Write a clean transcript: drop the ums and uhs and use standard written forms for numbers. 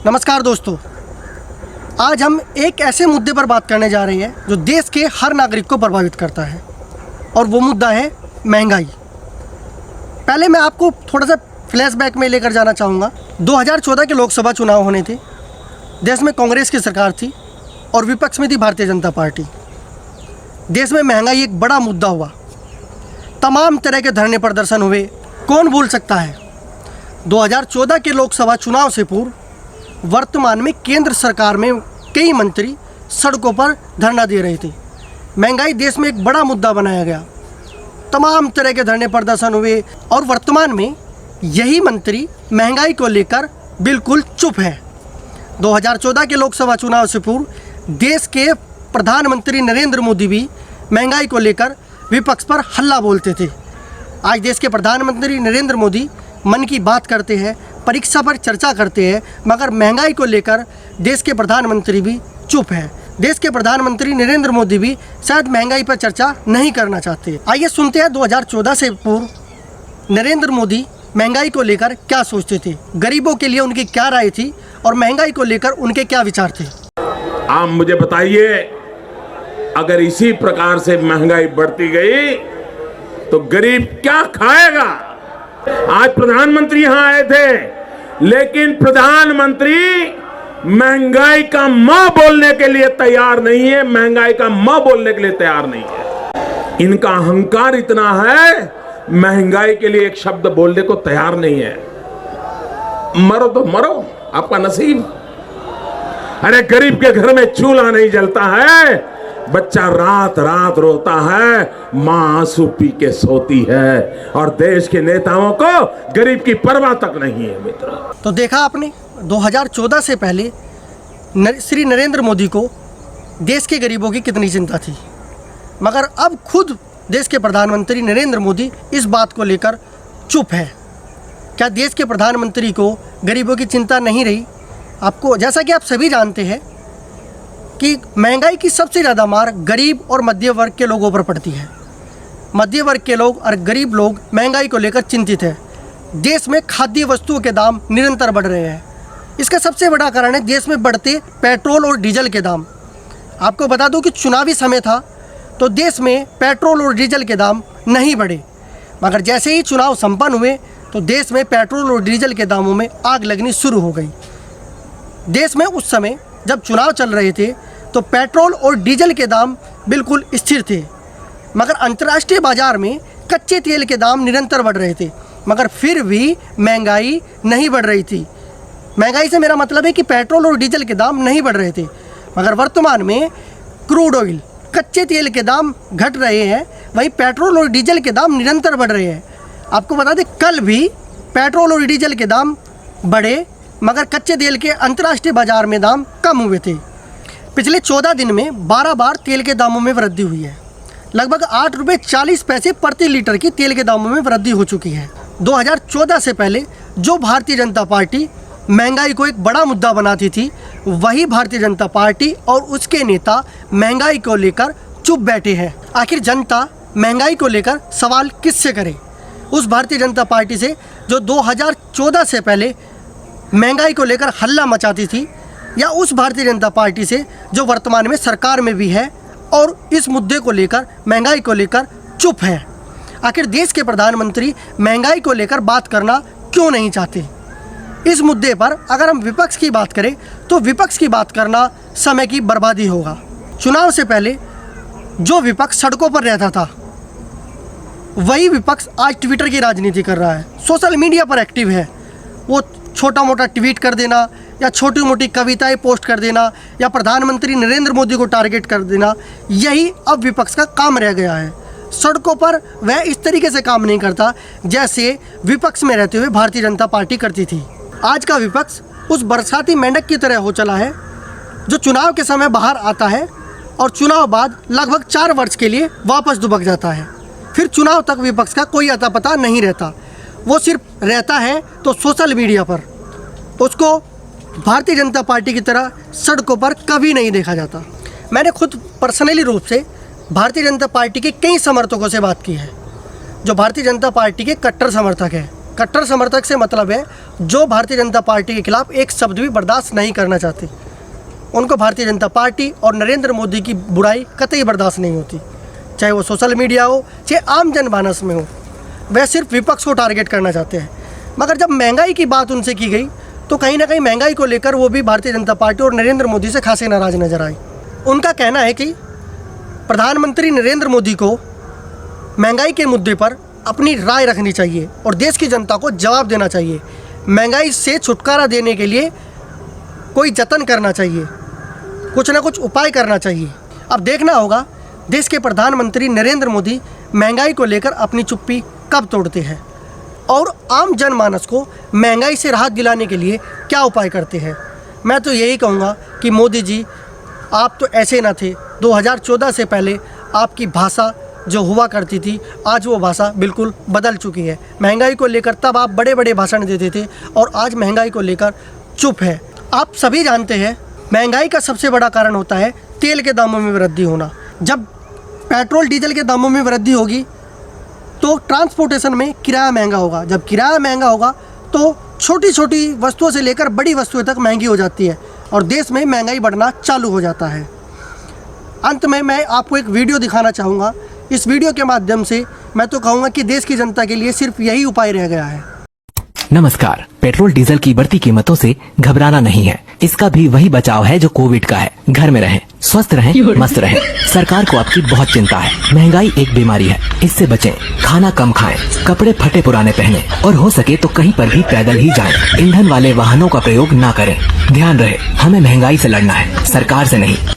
नमस्कार दोस्तों, आज हम एक ऐसे मुद्दे पर बात करने जा रहे हैं जो देश के हर नागरिक को प्रभावित करता है और वो मुद्दा है महंगाई। पहले मैं आपको थोड़ा सा फ्लैशबैक में लेकर जाना चाहूँगा। 2014 के लोकसभा चुनाव होने थे। देश में कांग्रेस की सरकार थी और विपक्ष में थी भारतीय जनता पार्टी। देश में महंगाई एक बड़ा मुद्दा हुआ, तमाम तरह के धरने प्रदर्शन हुए। कौन भूल सकता है 2014 के लोकसभा चुनाव से पूर्व वर्तमान में केंद्र सरकार में कई मंत्री सड़कों पर धरना दे रहे थे। महंगाई देश में एक बड़ा मुद्दा बनाया गया, तमाम तरह के धरने प्रदर्शन हुए और वर्तमान में यही मंत्री महंगाई को लेकर बिल्कुल चुप है। 2014 के लोकसभा चुनाव से पूर्व देश के प्रधानमंत्री नरेंद्र मोदी भी महंगाई को लेकर विपक्ष पर हल्ला बोलते थे। आज देश के प्रधानमंत्री नरेंद्र मोदी मन की बात करते हैं, परीक्षा पर चर्चा करते हैं, मगर महंगाई को लेकर देश के प्रधानमंत्री भी चुप है। देश के प्रधानमंत्री नरेंद्र मोदी भी शायद महंगाई पर चर्चा नहीं करना चाहते। आइए सुनते हैं 2014 से पूर्व नरेंद्र मोदी महंगाई को लेकर क्या सोचते थे, गरीबों के लिए उनकी क्या राय थी और महंगाई को लेकर उनके क्या विचार थे। आप मुझे बताइए, अगर इसी प्रकार से महंगाई बढ़ती गई तो गरीब क्या खाएगा। आज प्रधानमंत्री यहां आए थे, लेकिन प्रधानमंत्री महंगाई का मां बोलने के लिए तैयार नहीं है, महंगाई का मां बोलने के लिए तैयार नहीं है। इनका अहंकार इतना है, महंगाई के लिए एक शब्द बोलने को तैयार नहीं है। मरो तो मरो, आपका नसीब। अरे गरीब के घर में चूल्हा नहीं जलता है, बच्चा रात रात रोता है, मां आंसू पी के सोती है, और देश के नेताओं को गरीब की परवाह तक नहीं है। मित्र, तो देखा आपने 2014 से पहले श्री नरेंद्र मोदी को देश के गरीबों की कितनी चिंता थी, मगर अब खुद देश के प्रधानमंत्री नरेंद्र मोदी इस बात को लेकर चुप है। क्या देश के प्रधानमंत्री को गरीबों की चिंता नहीं रही? आपको, जैसा कि आप सभी जानते हैं कि महंगाई की सबसे ज़्यादा मार गरीब और मध्य वर्ग के लोगों पर पड़ती है। मध्य वर्ग के लोग और गरीब लोग महंगाई को लेकर चिंतित है। देश में खाद्य वस्तुओं के दाम निरंतर बढ़ रहे हैं। इसका सबसे बड़ा कारण है देश में बढ़ते पेट्रोल और डीजल के दाम। आपको बता दूं कि चुनावी समय था तो देश में पेट्रोल और डीजल के दाम नहीं बढ़े, मगर जैसे ही चुनाव संपन्न हुए तो देश में पेट्रोल और डीजल के दामों में आग लगनी शुरू हो गई। देश में उस समय जब चुनाव चल रहे थे तो पेट्रोल और डीजल के दाम बिल्कुल स्थिर थे, मगर अंतर्राष्ट्रीय बाजार में कच्चे तेल के दाम निरंतर बढ़ रहे थे, मगर फिर भी महंगाई नहीं बढ़ रही थी। महंगाई से मेरा मतलब है कि पेट्रोल और डीजल के दाम नहीं बढ़ रहे थे, मगर वर्तमान में क्रूड ऑयल, कच्चे तेल के दाम घट रहे हैं, वहीं पेट्रोल और डीजल के दाम निरंतर बढ़ रहे हैं। आपको बता दें, कल भी पेट्रोल और डीजल के दाम बढ़े, मगर कच्चे तेल के अंतर्राष्ट्रीय बाजार में दाम कम हुए थे। पिछले 14 दिन में 12 बार तेल के दामों में वृद्धि हुई है। लगभग 8 रुपये 40 पैसे प्रति लीटर की तेल के दामों में वृद्धि हो चुकी है। 2014 से पहले जो भारतीय जनता पार्टी महंगाई को एक बड़ा मुद्दा बनाती थी, वही भारतीय जनता पार्टी और उसके नेता महंगाई को लेकर चुप बैठे हैं। आखिर जनता महंगाई को लेकर सवाल किससे करे? उस भारतीय जनता पार्टी से जो 2014 से पहले महंगाई को लेकर हल्ला मचाती थी, या उस भारतीय जनता पार्टी से जो वर्तमान में सरकार में भी है और इस मुद्दे को लेकर, महंगाई को लेकर चुप है? आखिर देश के प्रधानमंत्री महंगाई को लेकर बात करना क्यों नहीं चाहते? इस मुद्दे पर अगर हम विपक्ष की बात करें तो विपक्ष की बात करना समय की बर्बादी होगा। चुनाव से पहले जो विपक्ष सड़कों पर रहता था, वही विपक्ष आज ट्विटर की राजनीति कर रहा है, सोशल मीडिया पर एक्टिव है। वो छोटा मोटा ट्वीट कर देना या छोटी मोटी कविताएं पोस्ट कर देना या प्रधानमंत्री नरेंद्र मोदी को टारगेट कर देना, यही अब विपक्ष का काम रह गया है। सड़कों पर वह इस तरीके से काम नहीं करता जैसे विपक्ष में रहते हुए भारतीय जनता पार्टी करती थी। आज का विपक्ष उस बरसाती मेंढक की तरह हो चला है जो चुनाव के समय बाहर आता है और चुनाव बाद लगभग 4 वर्ष के लिए वापस दुबक जाता है। फिर चुनाव तक विपक्ष का कोई अता पता नहीं रहता। वो सिर्फ रहता है तो सोशल मीडिया पर। उसको भारतीय जनता पार्टी की तरह सड़कों पर कभी नहीं देखा जाता। मैंने खुद पर्सनली रूप से भारतीय जनता पार्टी के कई समर्थकों से बात की है जो भारतीय जनता पार्टी के कट्टर समर्थक हैं, कट्टर समर्थक से मतलब है जो भारतीय जनता पार्टी के खिलाफ एक शब्द भी बर्दाश्त नहीं करना चाहते। उनको भारतीय जनता पार्टी और नरेंद्र मोदी की बुराई कतई बर्दाश्त नहीं होती, चाहे वो सोशल मीडिया हो चाहे आम जनमानस में हो। वह सिर्फ विपक्ष को टारगेट करना चाहते हैं। मगर जब महंगाई की बात उनसे की गई तो कहीं ना कहीं महंगाई को लेकर वो भी भारतीय जनता पार्टी और नरेंद्र मोदी से खासे नाराज नजर आए। उनका कहना है कि प्रधानमंत्री नरेंद्र मोदी को महंगाई के मुद्दे पर अपनी राय रखनी चाहिए और देश की जनता को जवाब देना चाहिए। महंगाई से छुटकारा देने के लिए कोई जतन करना चाहिए, कुछ ना कुछ उपाय करना चाहिए। अब देखना होगा देश के प्रधानमंत्री नरेंद्र मोदी महंगाई को लेकर अपनी चुप्पी कब तोड़ते हैं और आम जनमानस को महंगाई से राहत दिलाने के लिए क्या उपाय करते हैं। मैं तो यही कहूँगा कि मोदी जी, आप तो ऐसे ना थे। 2014 से पहले आपकी भाषा जो हुआ करती थी, आज वो भाषा बिल्कुल बदल चुकी है। महंगाई को लेकर तब आप बड़े बड़े भाषण देते थे और आज महंगाई को लेकर चुप है। आप सभी जानते हैं महंगाई का सबसे बड़ा कारण होता है तेल के दामों में वृद्धि होना। जब पेट्रोल डीजल के दामों में वृद्धि होगी तो ट्रांसपोर्टेशन में किराया महंगा होगा। जब किराया महंगा होगा तो छोटी छोटी वस्तुओं से लेकर बड़ी वस्तुएं तक महंगी हो जाती है और देश में महंगाई बढ़ना चालू हो जाता है। अंत में मैं आपको एक वीडियो दिखाना चाहूँगा। इस वीडियो के माध्यम से मैं तो कहूँगा कि देश की जनता के लिए सिर्फ यही उपाय रह गया है। नमस्कार। पेट्रोल डीजल की बढ़ती कीमतों से घबराना नहीं है। इसका भी वही बचाव है जो कोविड का है। घर में रहें, स्वस्थ रहें, मस्त रहें। सरकार को आपकी बहुत चिंता है। महंगाई एक बीमारी है, इससे बचें। खाना कम खाएं, कपड़े फटे पुराने पहनें और हो सके तो कहीं पर भी पैदल ही जाएं। ईंधन वाले वाहनों का प्रयोग ना करें। ध्यान रहे, हमें महंगाई से लड़ना है, सरकार से नहीं।